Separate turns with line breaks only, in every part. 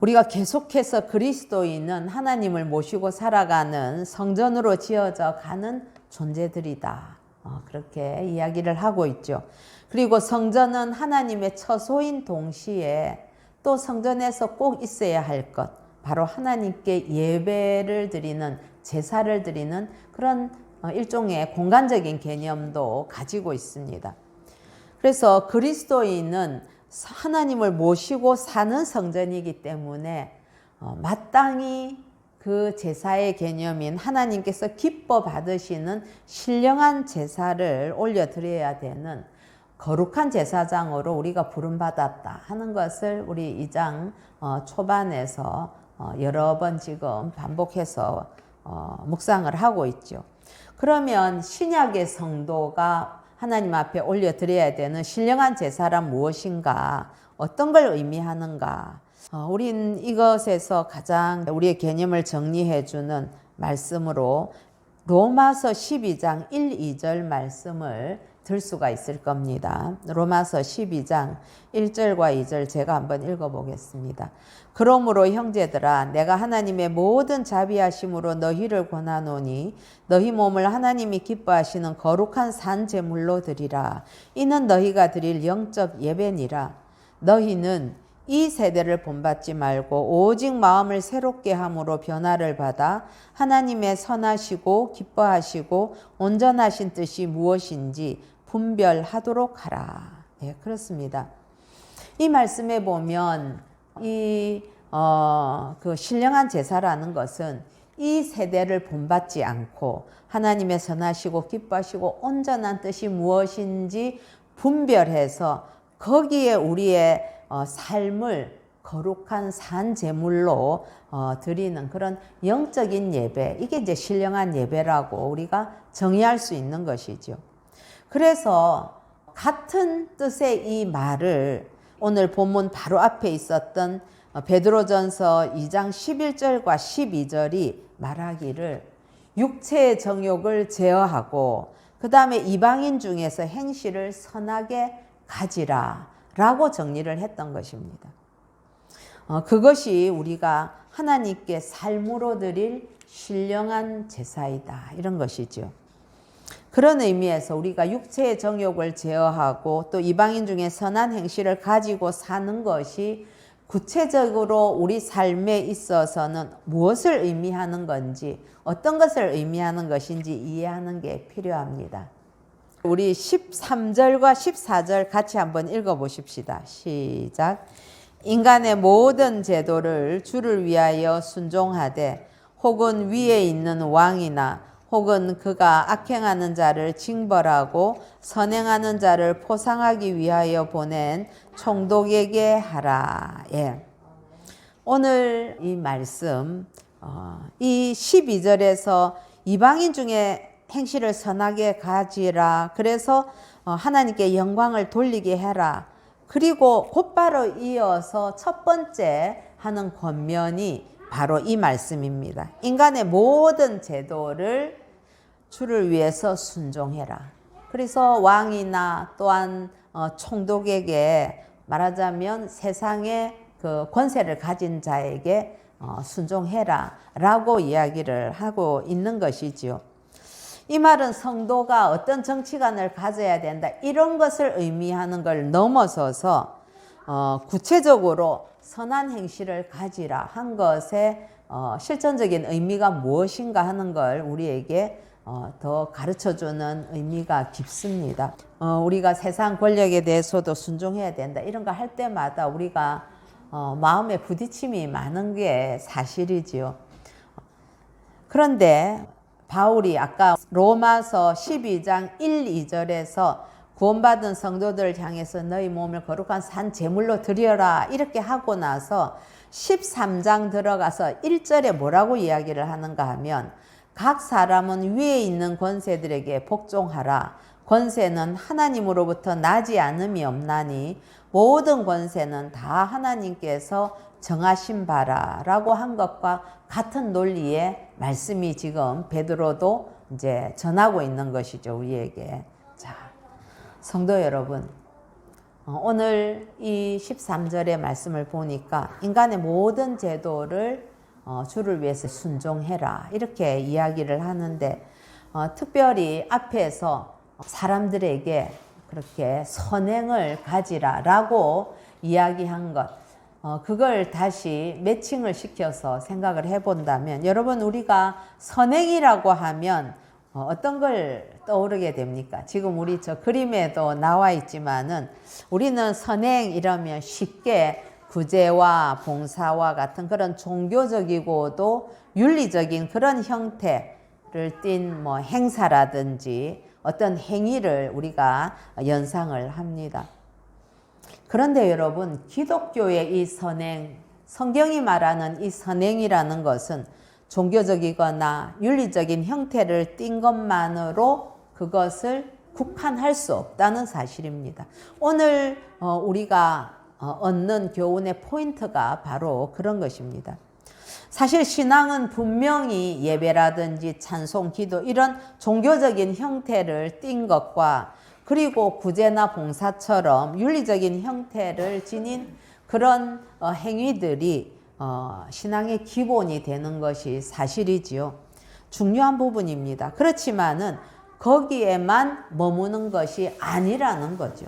우리가 계속해서 그리스도인은 하나님을 모시고 살아가는 성전으로 지어져 가는 존재들이다. 그렇게 이야기를 하고 있죠. 그리고 성전은 하나님의 처소인 동시에 또 성전에서 꼭 있어야 할 것, 바로 하나님께 예배를 드리는, 제사를 드리는 그런 일종의 공간적인 개념도 가지고 있습니다. 그래서 그리스도인은 하나님을 모시고 사는 성전이기 때문에 마땅히 그 제사의 개념인 하나님께서 기뻐 받으시는 신령한 제사를 올려드려야 되는 거룩한 제사장으로 우리가 부름받았다 하는 것을 우리 2장 초반에서 여러 번 지금 반복해서 묵상을 하고 있죠. 그러면 신약의 성도가 하나님 앞에 올려드려야 되는 신령한 제사란 무엇인가? 어떤 걸 의미하는가? 우린 이것에서 가장 우리의 개념을 정리해주는 말씀으로 로마서 12장 1, 2절 말씀을 들 수가 있을 겁니다. 로마서 12장 1절과 2절 제가 한번 읽어보겠습니다. 그러므로 형제들아 내가 하나님의 모든 자비하심으로 너희를 권하노니 너희 몸을 하나님이 기뻐하시는 거룩한 산 제물로 드리라. 이는 너희가 드릴 영적 예배니라. 너희는 이 세대를 본받지 말고 오직 마음을 새롭게 함으로 변화를 받아 하나님의 선하시고 기뻐하시고 온전하신 뜻이 무엇인지 분별하도록 하라. 예, 그렇습니다. 이 말씀에 보면 그 신령한 제사라는 것은 이 세대를 본받지 않고 하나님의 선하시고 기뻐하시고 온전한 뜻이 무엇인지 분별해서 거기에 우리의 삶을 거룩한 산 제물로 드리는 그런 영적인 예배, 이게 이제 신령한 예배라고 우리가 정의할 수 있는 것이죠. 그래서 같은 뜻의 이 말을 오늘 본문 바로 앞에 있었던 베드로전서 2장 11절과 12절이 말하기를 육체의 정욕을 제어하고 그 다음에 이방인 중에서 행실을 선하게 가지라 라고 정리를 했던 것입니다. 그것이 우리가 하나님께 삶으로 드릴 신령한 제사이다 이런 것이죠. 그런 의미에서 우리가 육체의 정욕을 제어하고 또 이방인 중에 선한 행실을 가지고 사는 것이 구체적으로 우리 삶에 있어서는 무엇을 의미하는 건지 어떤 것을 의미하는 것인지 이해하는 게 필요합니다. 우리 13절과 14절 같이 한번 읽어보십시다. 시작. 인간의 모든 제도를 주를 위하여 순종하되 혹은 위에 있는 왕이나 혹은 그가 악행하는 자를 징벌하고 선행하는 자를 포상하기 위하여 보낸 총독에게 하라. 예. 오늘 이 말씀 이 12절에서 이방인 중에 행실을 선하게 가지라. 그래서 하나님께 영광을 돌리게 해라. 그리고 곧바로 이어서 첫 번째 하는 권면이 바로 이 말씀입니다. 인간의 모든 제도를 주를 위해서 순종해라. 그래서 왕이나 또한 총독에게 말하자면 세상의 그 권세를 가진 자에게 순종해라 라고 이야기를 하고 있는 것이지요. 이 말은 성도가 어떤 정치관을 가져야 된다 이런 것을 의미하는 걸 넘어서서 구체적으로 선한 행실을 가지라 한 것의 실천적인 의미가 무엇인가 하는 걸 우리에게 더 가르쳐주는 의미가 깊습니다. 우리가 세상 권력에 대해서도 순종해야 된다 이런 거 할 때마다 우리가 마음에 부딪힘이 많은 게 사실이지요. 그런데 바울이 아까 로마서 12장 1, 2절에서 구원받은 성도들을 향해서 너희 몸을 거룩한 산 제물로 드려라 이렇게 하고 나서 13장 들어가서 1절에 뭐라고 이야기를 하는가 하면 각 사람은 위에 있는 권세들에게 복종하라. 권세는 하나님으로부터 나지 않음이 없나니 모든 권세는 다 하나님께서 정하신 바라 라고 한 것과 같은 논리의 말씀이 지금 베드로도 이제 전하고 있는 것이죠, 우리에게. 자, 성도 여러분, 오늘 이 13절의 말씀을 보니까 인간의 모든 제도를 주를 위해서 순종해라 이렇게 이야기를 하는데 특별히 앞에서 사람들에게 그렇게 선행을 가지라라고 이야기한 것 그걸 다시 매칭을 시켜서 생각을 해본다면 여러분 우리가 선행이라고 하면 어떤 걸 떠오르게 됩니까? 지금 우리 저 그림에도 나와 있지만은 우리는 선행 이러면 쉽게 구제와 봉사와 같은 그런 종교적이고도 윤리적인 그런 형태를 띤 뭐 행사라든지 어떤 행위를 우리가 연상을 합니다. 그런데 여러분 기독교의 이 선행, 성경이 말하는 이 선행이라는 것은 종교적이거나 윤리적인 형태를 띈 것만으로 그것을 국한할 수 없다는 사실입니다. 오늘 우리가 얻는 교훈의 포인트가 바로 그런 것입니다. 사실 신앙은 분명히 예배라든지 찬송, 기도 이런 종교적인 형태를 띈 것과 그리고 구제나 봉사처럼 윤리적인 형태를 지닌 그런 행위들이 신앙의 기본이 되는 것이 사실이지요. 중요한 부분입니다. 그렇지만은 거기에만 머무는 것이 아니라는 거죠.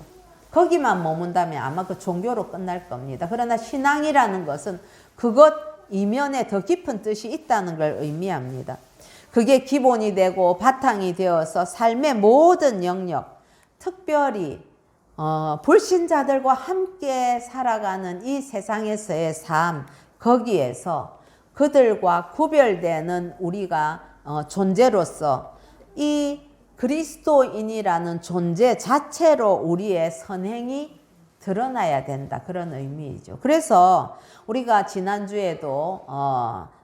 거기만 머문다면 아마 그 종교로 끝날 겁니다. 그러나 신앙이라는 것은 그것 이면에 더 깊은 뜻이 있다는 걸 의미합니다. 그게 기본이 되고 바탕이 되어서 삶의 모든 영역, 특별히 불신자들과 함께 살아가는 이 세상에서의 삶, 거기에서 그들과 구별되는 우리가 존재로서 이 그리스도인이라는 존재 자체로 우리의 선행이 드러나야 된다. 그런 의미이죠. 그래서 우리가 지난주에도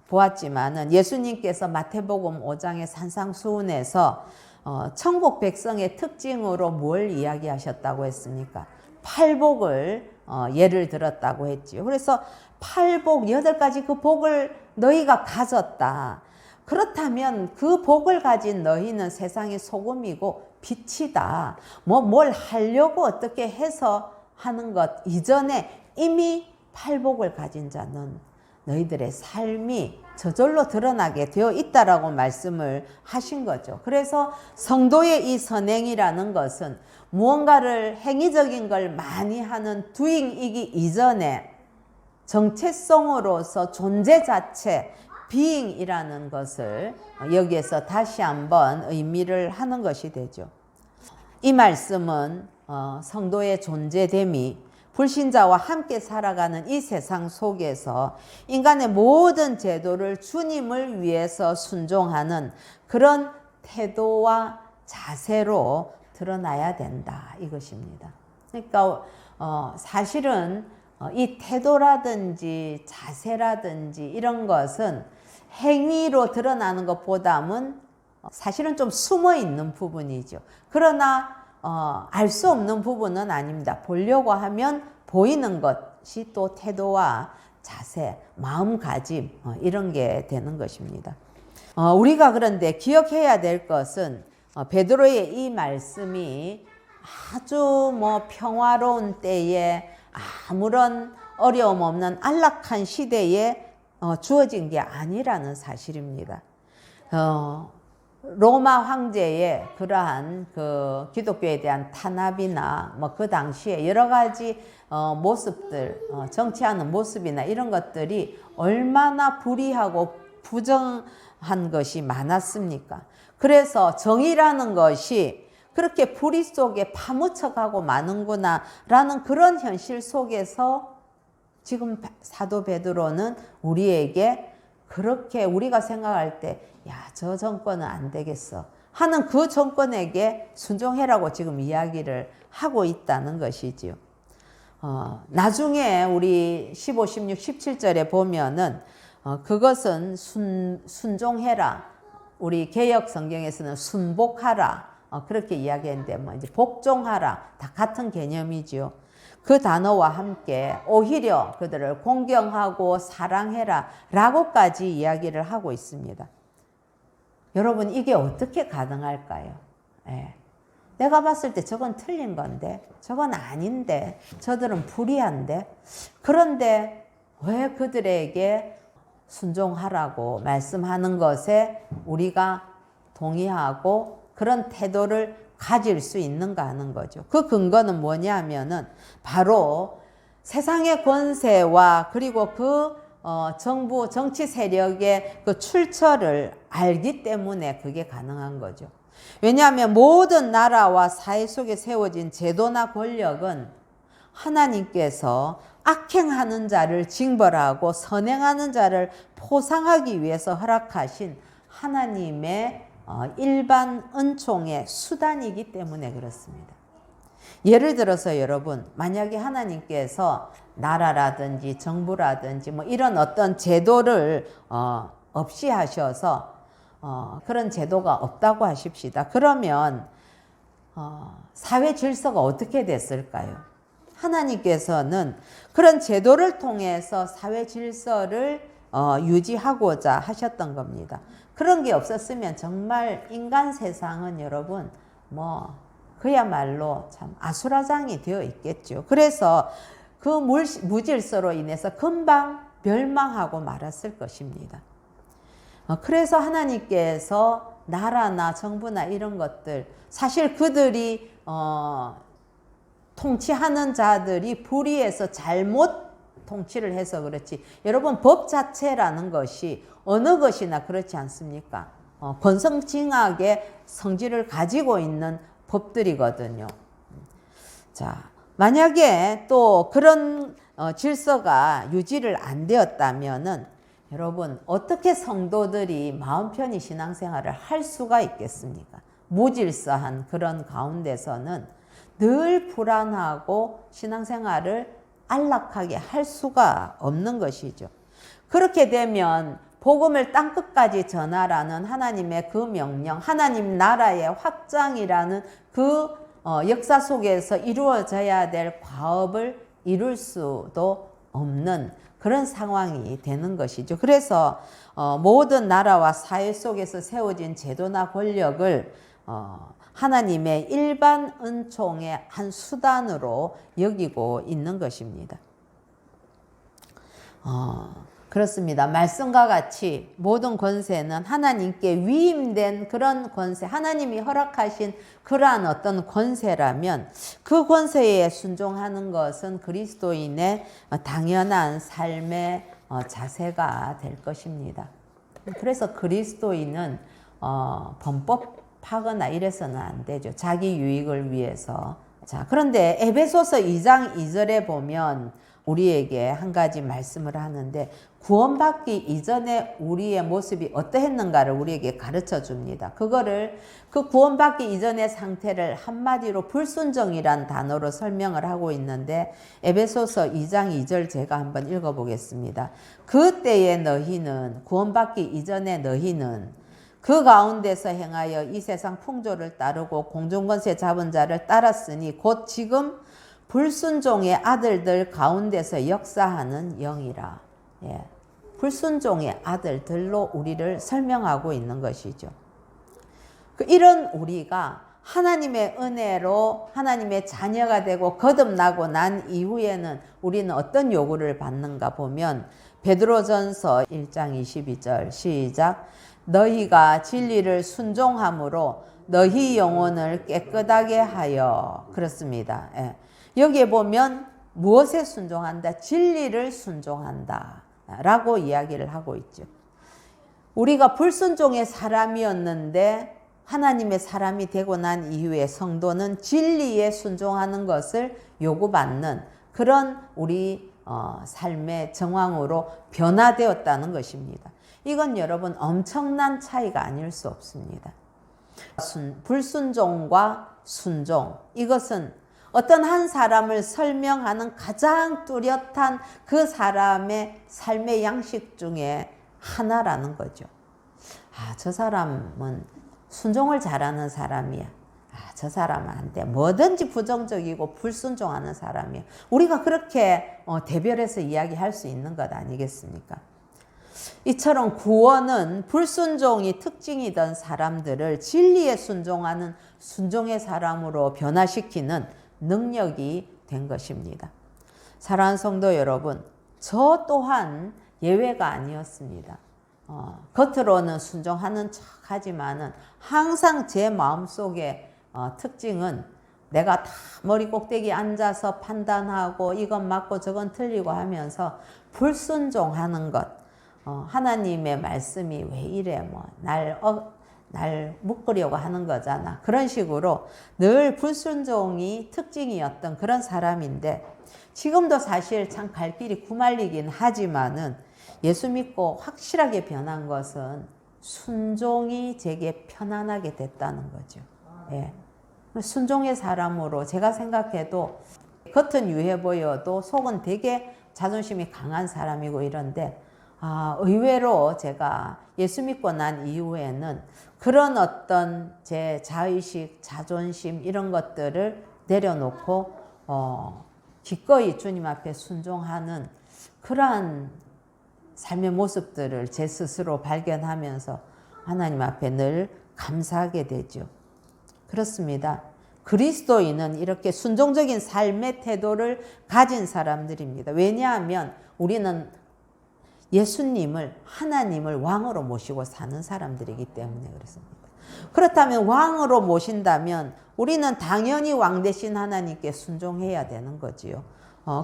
보았지만은 예수님께서 마태복음 5장의 산상수훈에서 천국 백성의 특징으로 뭘 이야기하셨다고 했습니까? 팔복을 예를 들었다고 했지요. 그래서 팔복 8가지 그 복을 너희가 가졌다. 그렇다면 그 복을 가진 너희는 세상의 소금이고 빛이다. 뭘 하려고 어떻게 해서 하는 것 이전에 이미 팔복을 가진 자는 너희들의 삶이 저절로 드러나게 되어 있다라고 말씀을 하신 거죠. 그래서 성도의 이 선행이라는 것은 무언가를 행위적인 걸 많이 하는 doing이기 이전에 정체성으로서 존재 자체, being이라는 것을 여기에서 다시 한번 의미를 하는 것이 되죠. 이 말씀은 성도의 존재됨이 불신자와 함께 살아가는 이 세상 속에서 인간의 모든 제도를 주님을 위해서 순종하는 그런 태도와 자세로 드러나야 된다 이것입니다. 그러니까 사실은 이 태도라든지 자세라든지 이런 것은 행위로 드러나는 것보다는 사실은 좀 숨어 있는 부분이죠. 그러나 알 수 없는 부분은 아닙니다. 보려고 하면 보이는 것이 또 태도와 자세, 마음가짐 이런 게 되는 것입니다. 우리가 그런데 기억해야 될 것은 베드로의 이 말씀이 아주 평화로운 때에 아무런 어려움 없는 안락한 시대에 주어진 게 아니라는 사실입니다. 로마 황제의 그러한 그 기독교에 대한 탄압이나 그 당시에 여러 가지 모습들, 정치하는 모습이나 이런 것들이 얼마나 불의하고 부정한 것이 많았습니까? 그래서 정의라는 것이 그렇게 불의 속에 파묻혀가고 마는구나 라는 그런 현실 속에서 지금 사도 베드로는 우리에게 그렇게 우리가 생각할 때 저 정권은 안 되겠어 하는 그 정권에게 순종해라고 지금 이야기를 하고 있다는 것이지요. 나중에 우리 15, 16, 17절에 보면은 그것은 순종해라. 우리 개역 성경에서는 순복하라. 그렇게 이야기했는데 이제 복종하라. 다 같은 개념이지요. 그 단어와 함께 오히려 그들을 공경하고 사랑해라 라고까지 이야기를 하고 있습니다. 여러분 이게 어떻게 가능할까요? 내가 봤을 때 저건 틀린 건데, 저건 아닌데, 저들은 불의한데, 그런데 왜 그들에게 순종하라고 말씀하는 것에 우리가 동의하고 그런 태도를 가질 수 있는가 하는 거죠. 그 근거는 뭐냐면은 바로 세상의 권세와 그리고 그 정부, 정치 세력의 그 출처를 알기 때문에 그게 가능한 거죠. 왜냐하면 모든 나라와 사회 속에 세워진 제도나 권력은 하나님께서 악행하는 자를 징벌하고 선행하는 자를 포상하기 위해서 허락하신 하나님의 일반 은총의 수단이기 때문에 그렇습니다. 예를 들어서 여러분, 만약에 하나님께서 나라라든지 정부라든지 뭐 이런 어떤 제도를 없이 하셔서 그런 제도가 없다고 하십시다. 그러면 사회 질서가 어떻게 됐을까요? 하나님께서는 그런 제도를 통해서 사회 질서를 유지하고자 하셨던 겁니다. 그런 게 없었으면 정말 인간 세상은 여러분 그야말로 참 아수라장이 되어 있겠죠. 그래서 그 무질서로 인해서 금방 멸망하고 말았을 것입니다. 그래서 하나님께서 나라나 정부나 이런 것들, 사실 그들이 통치하는 자들이 불의해서 잘못 통치를 해서 그렇지, 여러분 법 자체라는 것이 어느 것이나 그렇지 않습니까? 권성징악의 성질을 가지고 있는 법들이거든요. 자, 만약에 또 그런 질서가 유지를 안 되었다면은 여러분 어떻게 성도들이 마음 편히 신앙생활을 할 수가 있겠습니까? 무질서한 그런 가운데서는 늘 불안하고 신앙생활을 안락하게 할 수가 없는 것이죠. 그렇게 되면 복음을 땅끝까지 전하라는 하나님의 그 명령, 하나님 나라의 확장이라는 그 역사 속에서 이루어져야 될 과업을 이룰 수도 없는 그런 상황이 되는 것이죠. 그래서 모든 나라와 사회 속에서 세워진 제도나 권력을 하나님의 일반 은총의 한 수단으로 여기고 있는 것입니다. 그렇습니다. 말씀과 같이 모든 권세는 하나님께 위임된 그런 권세, 하나님이 허락하신 그러한 어떤 권세라면 그 권세에 순종하는 것은 그리스도인의 당연한 삶의 자세가 될 것입니다. 그래서 그리스도인은 범법하거나 이래서는 안 되죠. 자기 유익을 위해서. 자, 그런데 에베소서 2장 2절에 보면 우리에게 한 가지 말씀을 하는데 구원받기 이전에 우리의 모습이 어떠했는가를 우리에게 가르쳐 줍니다. 그 구원받기 이전의 상태를 한마디로 불순종이란 단어로 설명을 하고 있는데 에베소서 2장 2절 제가 한번 읽어보겠습니다. 그때의 너희는, 구원받기 이전의 너희는 그 가운데서 행하여 이 세상 풍조를 따르고 공중권세 잡은 자를 따랐으니 곧 지금 불순종의 아들들 가운데서 역사하는 영이라. 예. 불순종의 아들들로 우리를 설명하고 있는 것이죠. 이런 우리가 하나님의 은혜로 하나님의 자녀가 되고 거듭나고 난 이후에는 우리는 어떤 요구를 받는가 보면 베드로전서 1장 22절 시작. 너희가 진리를 순종함으로 너희 영혼을 깨끗하게 하여. 그렇습니다. 예. 여기에 보면 무엇에 순종한다? 진리를 순종한다 라고 이야기를 하고 있죠. 우리가 불순종의 사람이었는데 하나님의 사람이 되고 난 이후에 성도는 진리에 순종하는 것을 요구받는 그런 우리 삶의 정황으로 변화되었다는 것입니다. 이건 여러분 엄청난 차이가 아닐 수 없습니다. 불순종과 순종, 이것은 어떤 한 사람을 설명하는 가장 뚜렷한 그 사람의 삶의 양식 중에 하나라는 거죠. 저 사람은 순종을 잘하는 사람이야. 저 사람은 안 돼. 뭐든지 부정적이고 불순종하는 사람이야. 우리가 그렇게 대별해서 이야기할 수 있는 것 아니겠습니까? 이처럼 구원은 불순종이 특징이던 사람들을 진리에 순종하는 순종의 사람으로 변화시키는 능력이 된 것입니다. 사랑하는 성도 여러분, 저 또한 예외가 아니었습니다. 겉으로는 순종하는 척 하지만은 항상 제 마음속에 특징은 내가 다 머리 꼭대기 앉아서 판단하고 이건 맞고 저건 틀리고 하면서 불순종하는 것. 하나님의 말씀이 왜 이래 날 묶으려고 하는 거잖아. 그런 식으로 늘 불순종이 특징이었던 그런 사람인데 지금도 사실 참 갈 길이 구말리긴 하지만은 예수 믿고 확실하게 변한 것은 순종이 제게 편안하게 됐다는 거죠. 예. 순종의 사람으로 제가 생각해도 겉은 유해 보여도 속은 되게 자존심이 강한 사람이고 이런데 의외로 제가 예수 믿고 난 이후에는 그런 어떤 제 자의식, 자존심 이런 것들을 내려놓고 기꺼이 주님 앞에 순종하는 그러한 삶의 모습들을 제 스스로 발견하면서 하나님 앞에 늘 감사하게 되죠. 그렇습니다. 그리스도인은 이렇게 순종적인 삶의 태도를 가진 사람들입니다. 왜냐하면 우리는 예수님을, 하나님을 왕으로 모시고 사는 사람들이기 때문에 그렇습니다. 그렇다면 왕으로 모신다면 우리는 당연히 왕 대신 하나님께 순종해야 되는 거지요.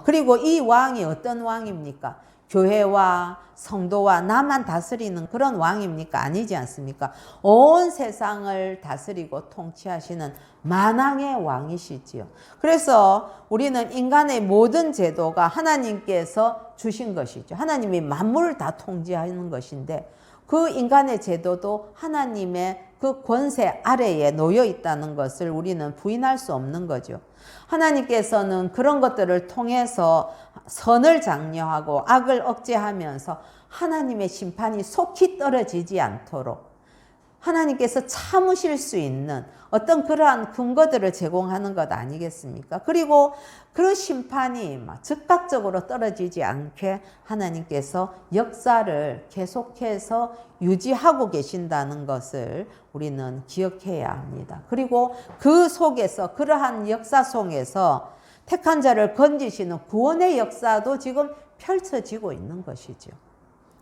그리고 이 왕이 어떤 왕입니까? 교회와 성도와 나만 다스리는 그런 왕입니까? 아니지 않습니까? 온 세상을 다스리고 통치하시는 만왕의 왕이시지요. 그래서 우리는 인간의 모든 제도가 하나님께서 주신 것이죠. 하나님이 만물을 다 통치하는 것인데 그 인간의 제도도 하나님의 그 권세 아래에 놓여 있다는 것을 우리는 부인할 수 없는 거죠. 하나님께서는 그런 것들을 통해서 선을 장려하고 악을 억제하면서 하나님의 심판이 속히 떨어지지 않도록 하나님께서 참으실 수 있는 어떤 그러한 근거들을 제공하는 것 아니겠습니까? 그리고 그 심판이 즉각적으로 떨어지지 않게 하나님께서 역사를 계속해서 유지하고 계신다는 것을 우리는 기억해야 합니다. 그리고 그 속에서 그러한 역사 속에서 택한 자를 건지시는 구원의 역사도 지금 펼쳐지고 있는 것이죠.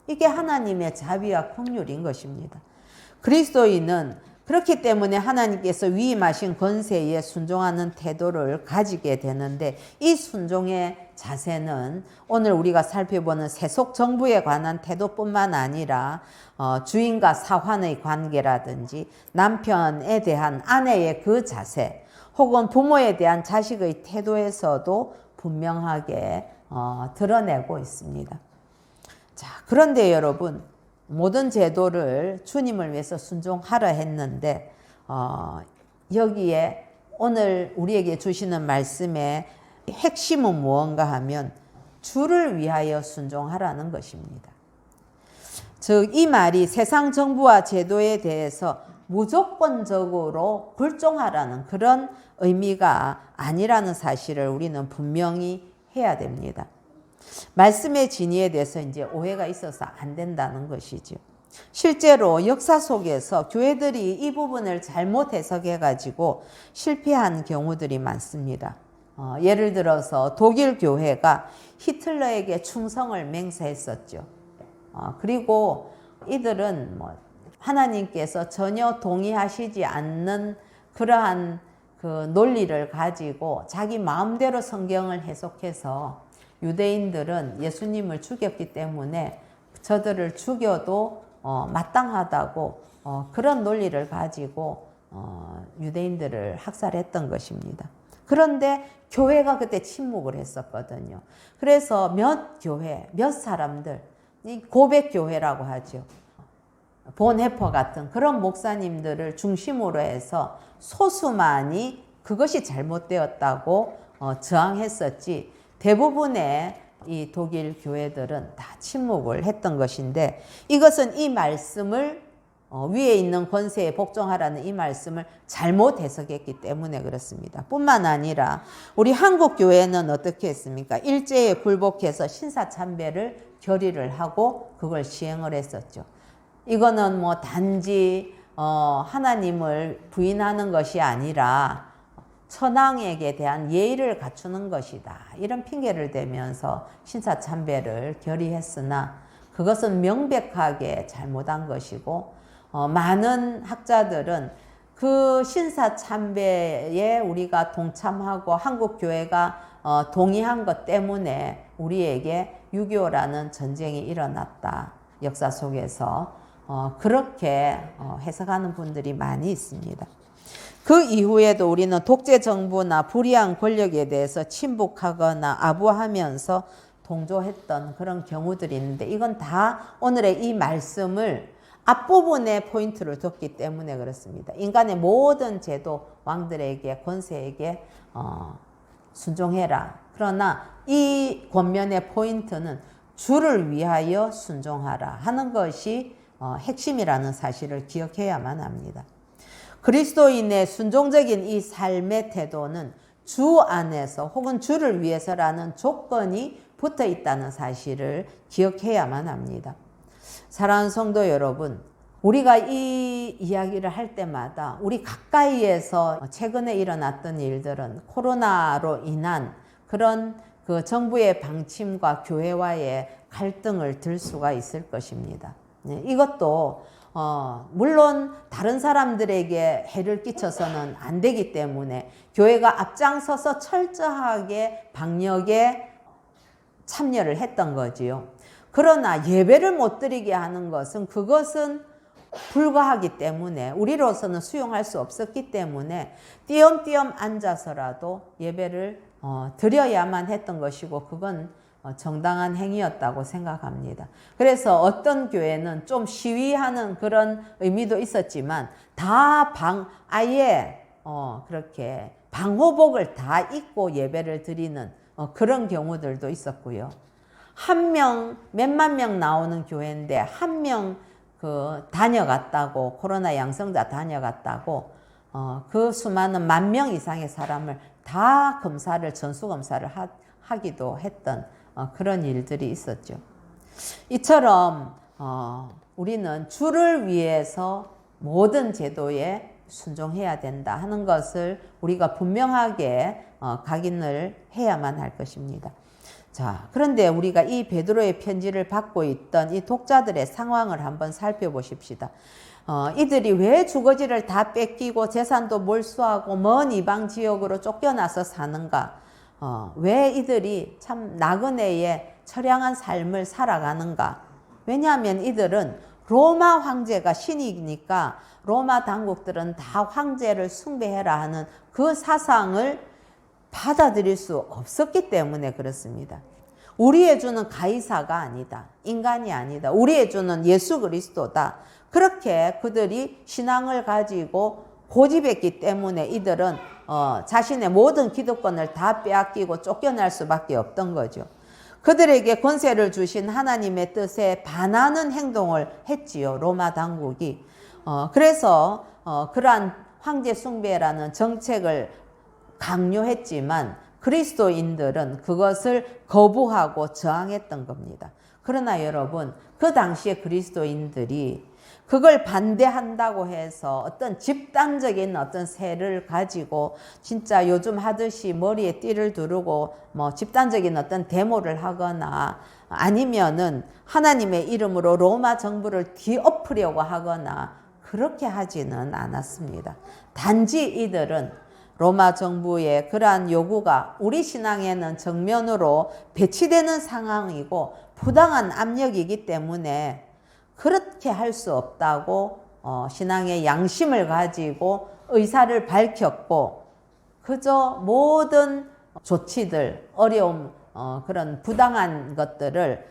이게 하나님의 자비와 긍휼인 것입니다. 그리스도인은 그렇기 때문에 하나님께서 위임하신 권세에 순종하는 태도를 가지게 되는데 이 순종의 자세는 오늘 우리가 살펴보는 세속 정부에 관한 태도뿐만 아니라 주인과 사환의 관계라든지 남편에 대한 아내의 그 자세 혹은 부모에 대한 자식의 태도에서도 분명하게 드러내고 있습니다. 자, 그런데 여러분 모든 제도를 주님을 위해서 순종하라 했는데 여기에 오늘 우리에게 주시는 말씀의 핵심은 무언가 하면 주를 위하여 순종하라는 것입니다. 즉 이 말이 세상 정부와 제도에 대해서 무조건적으로 굴종하라는 그런 의미가 아니라는 사실을 우리는 분명히 해야 됩니다. 말씀의 진위에 대해서 이제 오해가 있어서 안 된다는 것이죠. 실제로 역사 속에서 교회들이 이 부분을 잘못 해석해가지고 실패한 경우들이 많습니다. 예를 들어서 독일 교회가 히틀러에게 충성을 맹세했었죠. 그리고 이들은 하나님께서 전혀 동의하시지 않는 그러한 그 논리를 가지고 자기 마음대로 성경을 해석해서 유대인들은 예수님을 죽였기 때문에 저들을 죽여도 마땅하다고 그런 논리를 가지고 유대인들을 학살했던 것입니다. 그런데 교회가 그때 침묵을 했었거든요. 그래서 몇 교회, 몇 사람들, 이 고백교회라고 하죠. 본해퍼 같은 그런 목사님들을 중심으로 해서 소수만이 그것이 잘못되었다고 저항했었지 대부분의 이 독일 교회들은 다 침묵을 했던 것인데 이것은 이 말씀을 위에 있는 권세에 복종하라는 이 말씀을 잘못 해석했기 때문에 그렇습니다. 뿐만 아니라 우리 한국 교회는 어떻게 했습니까? 일제에 굴복해서 신사참배를 결의를 하고 그걸 시행을 했었죠. 이거는 단지 하나님을 부인하는 것이 아니라 천황에게 대한 예의를 갖추는 것이다. 이런 핑계를 대면서 신사참배를 결의했으나 그것은 명백하게 잘못한 것이고 많은 학자들은 그 신사참배에 우리가 동참하고 한국교회가 동의한 것 때문에 우리에게 6.25라는 전쟁이 일어났다. 역사 속에서 그렇게 해석하는 분들이 많이 있습니다. 그 이후에도 우리는 독재 정부나 불의한 권력에 대해서 침묵하거나 아부하면서 동조했던 그런 경우들이 있는데 이건 다 오늘의 이 말씀을 앞부분에 포인트를 뒀기 때문에 그렇습니다. 인간의 모든 제도, 왕들에게, 권세에게 순종해라. 그러나 이 권면의 포인트는 주를 위하여 순종하라 하는 것이 핵심이라는 사실을 기억해야만 합니다. 그리스도인의 순종적인 이 삶의 태도는 주 안에서 혹은 주를 위해서라는 조건이 붙어 있다는 사실을 기억해야만 합니다. 사랑하는 성도 여러분, 우리가 이 이야기를 할 때마다 우리 가까이에서 최근에 일어났던 일들은 코로나로 인한 그런 그 정부의 방침과 교회와의 갈등을 들 수가 있을 것입니다. 이것도 물론 다른 사람들에게 해를 끼쳐서는 안 되기 때문에 교회가 앞장서서 철저하게 방역에 참여를 했던 거지요. 그러나 예배를 못 드리게 하는 것은 그것은 불가하기 때문에 우리로서는 수용할 수 없었기 때문에 띄엄띄엄 앉아서라도 예배를 드려야만 했던 것이고 그건 정당한 행위였다고 생각합니다. 그래서 어떤 교회는 좀 시위하는 그런 의미도 있었지만 아예 그렇게 방호복을 다 입고 예배를 드리는 그런 경우들도 있었고요. 몇만 명 나오는 교회인데 한 명 다녀갔다고, 코로나 양성자 다녀갔다고 그 수많은 10,000명 이상의 사람을 다 전수검사를 하기도 했던 그런 일들이 있었죠. 이처럼 우리는 주를 위해서 모든 제도에 순종해야 된다 하는 것을 우리가 분명하게 각인을 해야만 할 것입니다. 자, 그런데 우리가 이 베드로의 편지를 받고 있던 이 독자들의 상황을 한번 살펴보십시다. 이들이 왜 주거지를 다 뺏기고 재산도 몰수하고 먼 이방 지역으로 쫓겨나서 사는가? 왜 이들이 참 나그네의 처량한 삶을 살아가는가? 왜냐하면 이들은 로마 황제가 신이니까 로마 당국들은 다 황제를 숭배해라 하는 그 사상을 받아들일 수 없었기 때문에 그렇습니다. 우리의 주는 가이사가 아니다. 인간이 아니다. 우리의 주는 예수 그리스도다. 그렇게 그들이 신앙을 가지고 고집했기 때문에 이들은 자신의 모든 기득권을 다 빼앗기고 쫓겨날 수밖에 없던 거죠. 그들에게 권세를 주신 하나님의 뜻에 반하는 행동을 했지요. 로마 당국이. 그래서 그러한 황제 숭배라는 정책을 강요했지만 그리스도인들은 그것을 거부하고 저항했던 겁니다. 그러나 여러분, 그 당시에 그리스도인들이 그걸 반대한다고 해서 어떤 집단적인 어떤 세를 가지고 진짜 요즘 하듯이 머리에 띠를 두르고 집단적인 어떤 데모를 하거나 아니면은 하나님의 이름으로 로마 정부를 뒤엎으려고 하거나 그렇게 하지는 않았습니다. 단지 이들은 로마 정부의 그러한 요구가 우리 신앙에는 정면으로 배치되는 상황이고 부당한 압력이기 때문에 그렇게 할 수 없다고 신앙의 양심을 가지고 의사를 밝혔고 그저 모든 조치들, 어려움, 그런 부당한 것들을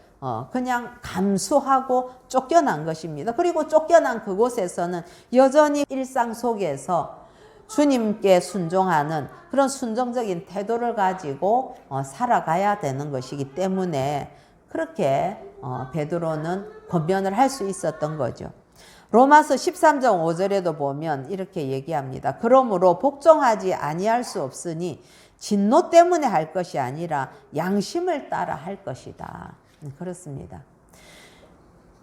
그냥 감수하고 쫓겨난 것입니다. 그리고 쫓겨난 그곳에서는 여전히 일상 속에서 주님께 순종하는 그런 순종적인 태도를 가지고 살아가야 되는 것이기 때문에 그렇게 베드로는 권면을 할 수 있었던 거죠. 로마서 13장 5절에도 보면 이렇게 얘기합니다. 그러므로 복종하지 아니할 수 없으니 진노 때문에 할 것이 아니라 양심을 따라 할 것이다. 그렇습니다.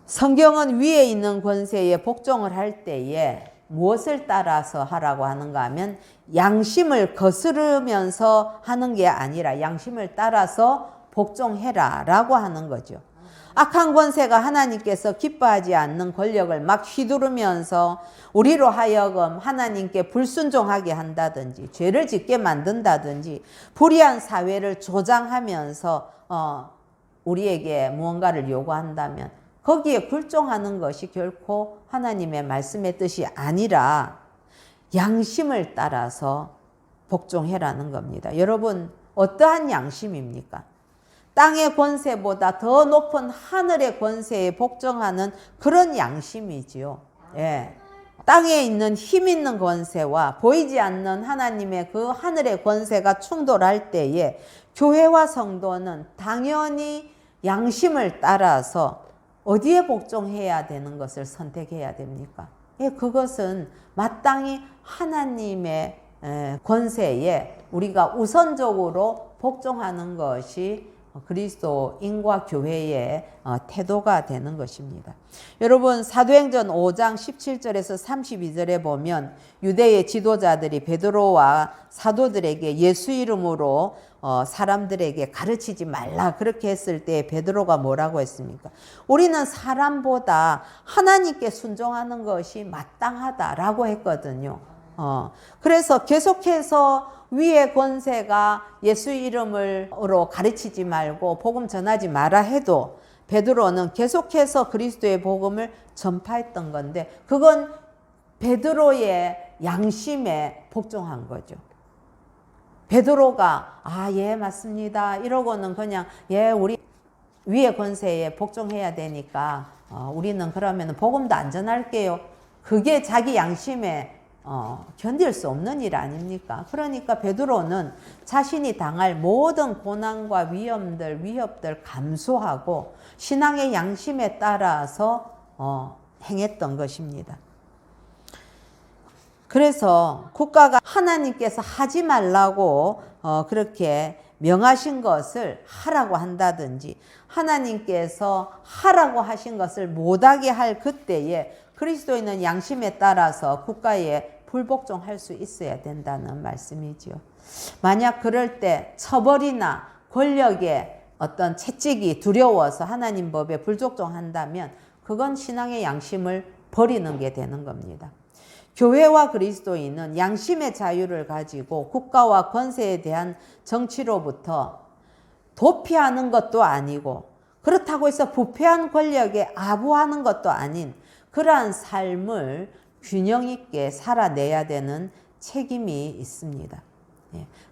성경은 위에 있는 권세에 복종을 할 때에 무엇을 따라서 하라고 하는가 하면 양심을 거스르면서 하는 게 아니라 양심을 따라서 복종해라 라고 하는 거죠. 악한 권세가 하나님께서 기뻐하지 않는 권력을 막 휘두르면서 우리로 하여금 하나님께 불순종하게 한다든지 죄를 짓게 만든다든지 불의한 사회를 조장하면서 우리에게 무언가를 요구한다면 거기에 굴종하는 것이 결코 하나님의 말씀의 뜻이 아니라 양심을 따라서 복종해라는 겁니다. 여러분, 어떠한 양심입니까? 땅의 권세보다 더 높은 하늘의 권세에 복종하는 그런 양심이지요. 예. 땅에 있는 힘 있는 권세와 보이지 않는 하나님의 그 하늘의 권세가 충돌할 때에 교회와 성도는 당연히 양심을 따라서 어디에 복종해야 되는 것을 선택해야 됩니까? 예, 그것은 마땅히 하나님의 권세에 우리가 우선적으로 복종하는 것이 그리스도인과 교회의 태도가 되는 것입니다. 여러분, 사도행전 5장 17절에서 32절에 보면 유대의 지도자들이 베드로와 사도들에게 예수 이름으로 사람들에게 가르치지 말라 그렇게 했을 때 베드로가 뭐라고 했습니까? 우리는 사람보다 하나님께 순종하는 것이 마땅하다라고 했거든요. 그래서 계속해서 위의 권세가 예수 이름으로 가르치지 말고 복음 전하지 마라 해도 베드로는 계속해서 그리스도의 복음을 전파했던 건데 그건 베드로의 양심에 복종한 거죠. 베드로가 예 맞습니다 이러고는 그냥 우리 위의 권세에 복종해야 되니까 우리는 그러면 복음도 안 전할게요. 그게 자기 양심에 견딜 수 없는 일 아닙니까? 그러니까 베드로는 자신이 당할 모든 고난과 위협들 감수하고 신앙의 양심에 따라서 행했던 것입니다. 그래서 국가가 하나님께서 하지 말라고 그렇게 명하신 것을 하라고 한다든지 하나님께서 하라고 하신 것을 못하게 할 그때에 그리스도인은 양심에 따라서 국가에 불복종할 수 있어야 된다는 말씀이지요. 만약 그럴 때 처벌이나 권력의 어떤 채찍이 두려워서 하나님 법에 불복종한다면 그건 신앙의 양심을 버리는 게 되는 겁니다. 교회와 그리스도인은 양심의 자유를 가지고 국가와 권세에 대한 정치로부터 도피하는 것도 아니고 그렇다고 해서 부패한 권력에 아부하는 것도 아닌 그러한 삶을 균형 있게 살아내야 되는 책임이 있습니다.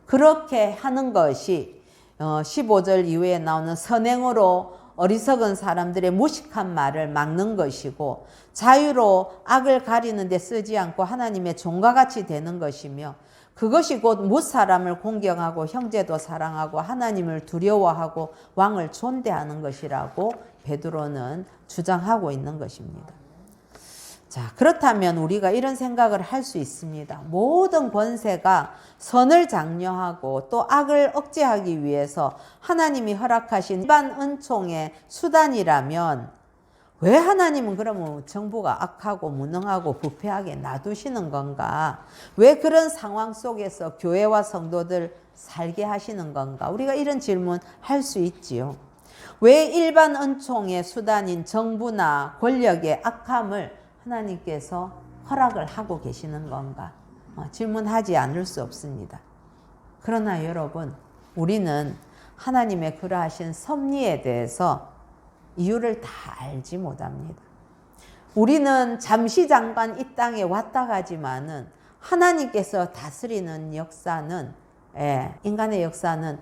그렇게 하는 것이 15절 이후에 나오는 선행으로 어리석은 사람들의 무식한 말을 막는 것이고 자유로 악을 가리는 데 쓰지 않고 하나님의 종과 같이 되는 것이며 그것이 곧 무사람을 공경하고 형제도 사랑하고 하나님을 두려워하고 왕을 존대하는 것이라고 베드로는 주장하고 있는 것입니다. 자, 그렇다면 우리가 이런 생각을 할 수 있습니다. 모든 권세가 선을 장려하고 또 악을 억제하기 위해서 하나님이 허락하신 일반 은총의 수단이라면 왜 하나님은 그러면 정부가 악하고 무능하고 부패하게 놔두시는 건가? 왜 그런 상황 속에서 교회와 성도들 살게 하시는 건가? 우리가 이런 질문 할 수 있지요. 왜 일반 은총의 수단인 정부나 권력의 악함을 하나님께서 허락을 하고 계시는 건가? 질문하지 않을 수 없습니다. 그러나 여러분, 우리는 하나님의 그러하신 섭리에 대해서 이유를 다 알지 못합니다. 우리는 잠시 잠깐 이 땅에 왔다 가지만은 하나님께서 다스리는 역사는 인간의 역사는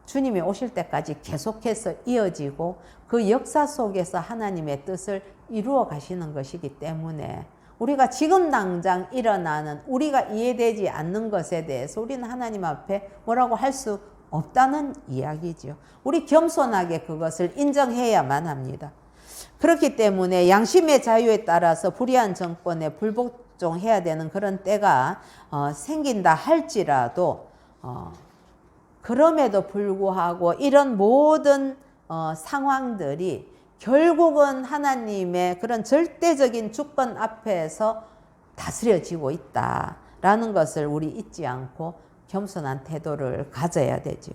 주님이 오실 때까지 계속해서 이어지고 그 역사 속에서 하나님의 뜻을 이루어 가시는 것이기 때문에 우리가 지금 당장 일어나는 우리가 이해되지 않는 것에 대해서 우리는 하나님 앞에 뭐라고 할 수 없다는 이야기죠. 우리 겸손하게 그것을 인정해야만 합니다. 그렇기 때문에 양심의 자유에 따라서 불의한 정권에 불복종해야 되는 그런 때가 생긴다 할지라도 그럼에도 불구하고 이런 모든 상황들이 결국은 하나님의 그런 절대적인 주권 앞에서 다스려지고 있다라는 것을 우리 잊지 않고 겸손한 태도를 가져야 되죠.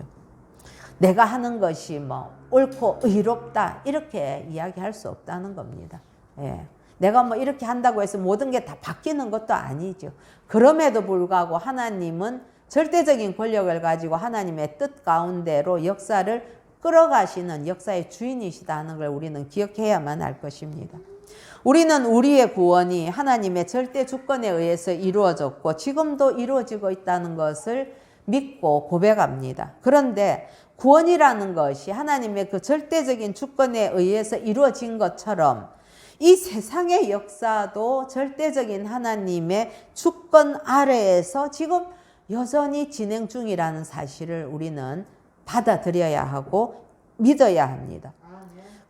내가 하는 것이 뭐 옳고 의롭다 이렇게 이야기할 수 없다는 겁니다. 예. 내가 뭐 이렇게 한다고 해서 모든 게 다 바뀌는 것도 아니죠. 그럼에도 불구하고 하나님은 절대적인 권력을 가지고 하나님의 뜻 가운데로 역사를 끌어가시는 역사의 주인이시다는 걸 우리는 기억해야만 할 것입니다. 우리는 우리의 구원이 하나님의 절대 주권에 의해서 이루어졌고 지금도 이루어지고 있다는 것을 믿고 고백합니다. 그런데 구원이라는 것이 하나님의 그 절대적인 주권에 의해서 이루어진 것처럼 이 세상의 역사도 절대적인 하나님의 주권 아래에서 지금 여전히 진행 중이라는 사실을 우리는 받아들여야 하고 믿어야 합니다.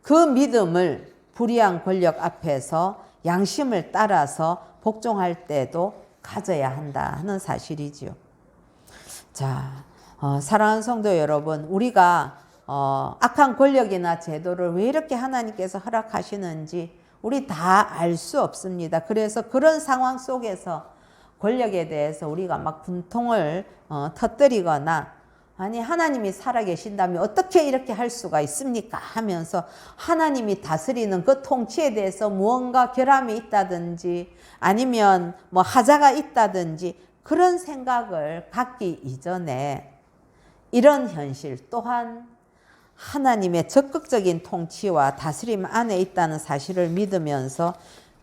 그 믿음을 불의한 권력 앞에서 양심을 따라서 복종할 때도 가져야 한다 하는 사실이지요. 자, 사랑하는 성도 여러분, 우리가 악한 권력이나 제도를 왜 이렇게 하나님께서 허락하시는지 우리 다 알 수 없습니다. 그래서 그런 상황 속에서 권력에 대해서 우리가 막 분통을 터뜨리거나 아니 하나님이 살아계신다면 어떻게 이렇게 할 수가 있습니까 하면서 하나님이 다스리는 그 통치에 대해서 무언가 결함이 있다든지 아니면 뭐 하자가 있다든지 그런 생각을 갖기 이전에 이런 현실 또한 하나님의 적극적인 통치와 다스림 안에 있다는 사실을 믿으면서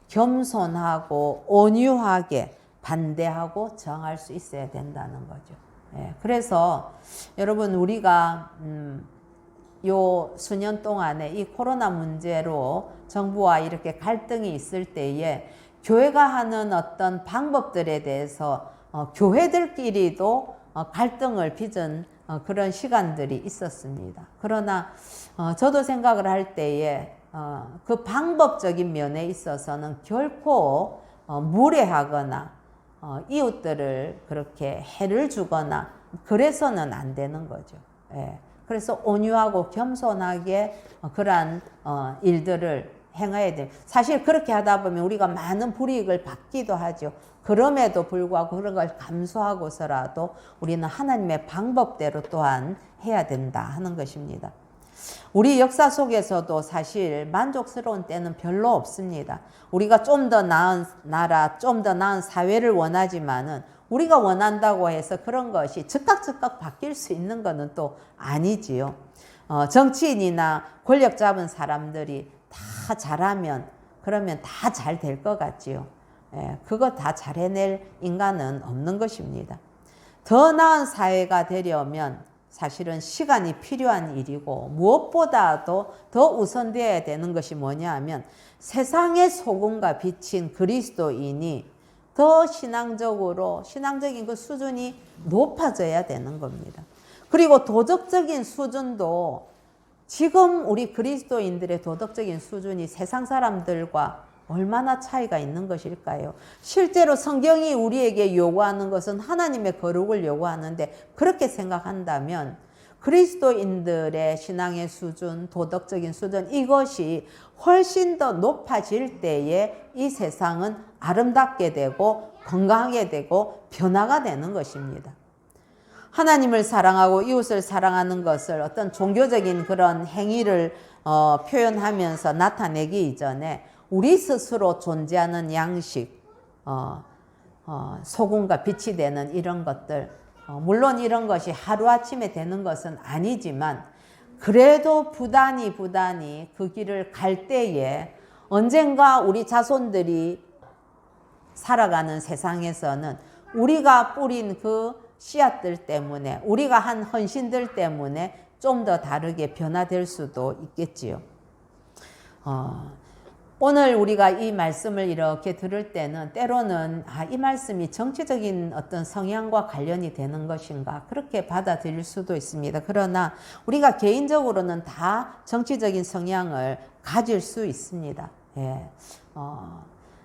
겸손하고 온유하게 반대하고 정할 수 있어야 된다는 거죠. 예, 그래서 여러분 우리가 요 수년 동안에 이 코로나 문제로 정부와 이렇게 갈등이 있을 때에 교회가 하는 어떤 방법들에 대해서 교회들끼리도 갈등을 빚은 그런 시간들이 있었습니다. 그러나 저도 생각을 할 때에 그 방법적인 면에 있어서는 결코 무례하거나 이웃들을 그렇게 해를 주거나 그래서는 안 되는 거죠. 예. 그래서 온유하고 겸손하게 그러한 일들을 행해야 돼요. 사실 그렇게 하다 보면 우리가 많은 불이익을 받기도 하죠. 그럼에도 불구하고 그런 걸 감수하고서라도 우리는 하나님의 방법대로 또한 해야 된다 하는 것입니다. 우리 역사 속에서도 사실 만족스러운 때는 별로 없습니다. 우리가 좀 더 나은 나라, 좀 더 나은 사회를 원하지만은 우리가 원한다고 해서 그런 것이 즉각 바뀔 수 있는 것은 또 아니지요. 정치인이나 권력 잡은 사람들이 다 잘하면 그러면 다 잘 될 것 같지요. 예, 그거 다 잘 해낼 인간은 없는 것입니다. 더 나은 사회가 되려면 사실은 시간이 필요한 일이고 무엇보다도 더 우선되어야 되는 것이 뭐냐 하면 세상의 소금과 빛인 그리스도인이 더 신앙적인 그 수준이 높아져야 되는 겁니다. 그리고 도덕적인 수준도 지금 우리 그리스도인들의 도덕적인 수준이 세상 사람들과 얼마나 차이가 있는 것일까요? 실제로 성경이 우리에게 요구하는 것은 하나님의 거룩을 요구하는데 그렇게 생각한다면 그리스도인들의 신앙의 수준, 도덕적인 수준 이것이 훨씬 더 높아질 때에 이 세상은 아름답게 되고 건강하게 되고 변화가 되는 것입니다. 하나님을 사랑하고 이웃을 사랑하는 것을 어떤 종교적인 그런 행위를 표현하면서 나타내기 이전에 우리 스스로 존재하는 양식, 소금과 빛이 되는 이런 것들, 물론 이런 것이 하루아침에 되는 것은 아니지만 그래도 부단히 그 길을 갈 때에 언젠가 우리 자손들이 살아가는 세상에서는 우리가 뿌린 그 씨앗들 때문에 우리가 한 헌신들 때문에 좀 더 다르게 변화될 수도 있겠지요. 오늘 우리가 이 말씀을 이렇게 들을 때는 때로는 이 말씀이 정치적인 어떤 성향과 관련이 되는 것인가 그렇게 받아들일 수도 있습니다. 그러나 우리가 개인적으로는 다 정치적인 성향을 가질 수 있습니다. 예.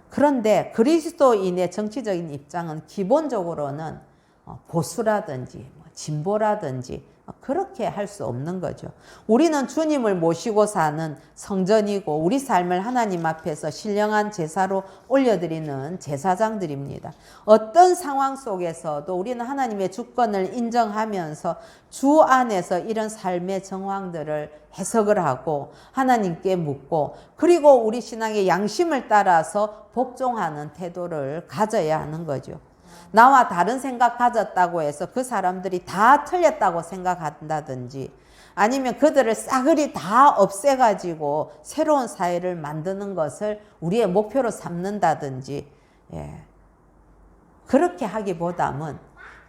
그런데 그리스도인의 정치적인 입장은 기본적으로는 보수라든지 진보라든지 그렇게 할 수 없는 거죠. 우리는 주님을 모시고 사는 성전이고 우리 삶을 하나님 앞에서 신령한 제사로 올려드리는 제사장들입니다. 어떤 상황 속에서도 우리는 하나님의 주권을 인정하면서 주 안에서 이런 삶의 정황들을 해석을 하고 하나님께 묻고 그리고 우리 신앙의 양심을 따라서 복종하는 태도를 가져야 하는 거죠. 나와 다른 생각 가졌다고 해서 그 사람들이 다 틀렸다고 생각한다든지 아니면 그들을 싸그리 다 없애가지고 새로운 사회를 만드는 것을 우리의 목표로 삼는다든지 그렇게 하기보다는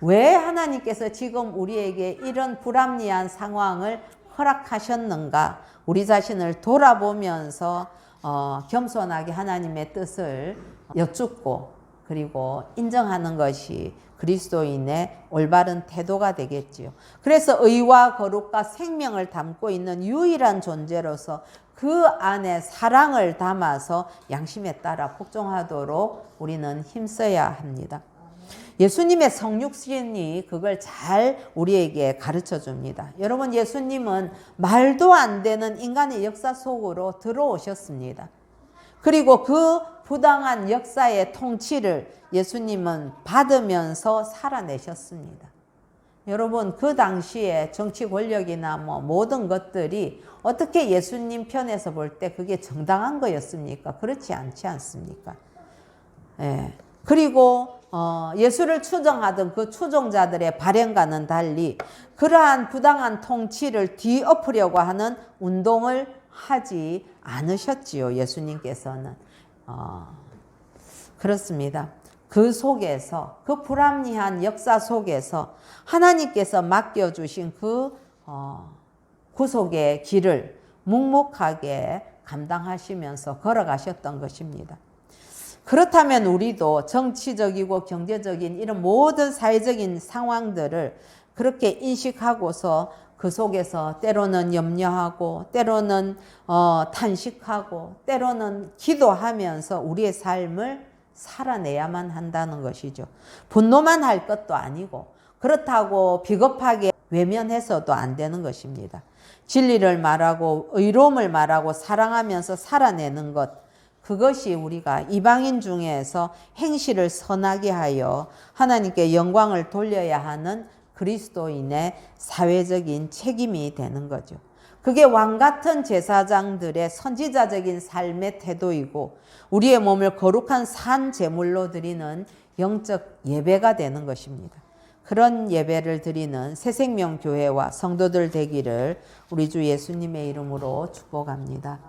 왜 하나님께서 지금 우리에게 이런 불합리한 상황을 허락하셨는가 우리 자신을 돌아보면서 겸손하게 하나님의 뜻을 여쭙고 그리고 인정하는 것이 그리스도인의 올바른 태도가 되겠지요. 그래서 의와 거룩과 생명을 담고 있는 유일한 존재로서 그 안에 사랑을 담아서 양심에 따라 복종하도록 우리는 힘써야 합니다. 예수님의 성육신이 그걸 잘 우리에게 가르쳐 줍니다. 여러분, 예수님은 말도 안 되는 인간의 역사 속으로 들어오셨습니다. 그리고 그 부당한 역사의 통치를 예수님은 받으면서 살아내셨습니다. 여러분, 그 당시에 정치 권력이나 모든 것들이 어떻게 예수님 편에서 볼 때 그게 정당한 거였습니까? 그렇지 않지 않습니까? 그리고 예수를 추종하던 그 추종자들의 발행과는 달리 그러한 부당한 통치를 뒤엎으려고 하는 운동을 하지 않으셨지요. 예수님께서는 그렇습니다. 그 속에서 그 불합리한 역사 속에서 하나님께서 맡겨주신 그 구속의 길을 묵묵하게 감당하시면서 걸어가셨던 것입니다. 그렇다면 우리도 정치적이고 경제적인 이런 모든 사회적인 상황들을 그렇게 인식하고서 그 속에서 때로는 염려하고 때로는 탄식하고 때로는 기도하면서 우리의 삶을 살아내야만 한다는 것이죠. 분노만 할 것도 아니고 그렇다고 비겁하게 외면해서도 안 되는 것입니다. 진리를 말하고 의로움을 말하고 사랑하면서 살아내는 것, 그것이 우리가 이방인 중에서 행실을 선하게 하여 하나님께 영광을 돌려야 하는 그리스도인의 사회적인 책임이 되는 거죠. 그게 왕같은 제사장들의 선지자적인 삶의 태도이고 우리의 몸을 거룩한 산 제물로 드리는 영적 예배가 되는 것입니다. 그런 예배를 드리는 새생명교회와 성도들 되기를 우리 주 예수님의 이름으로 축복합니다.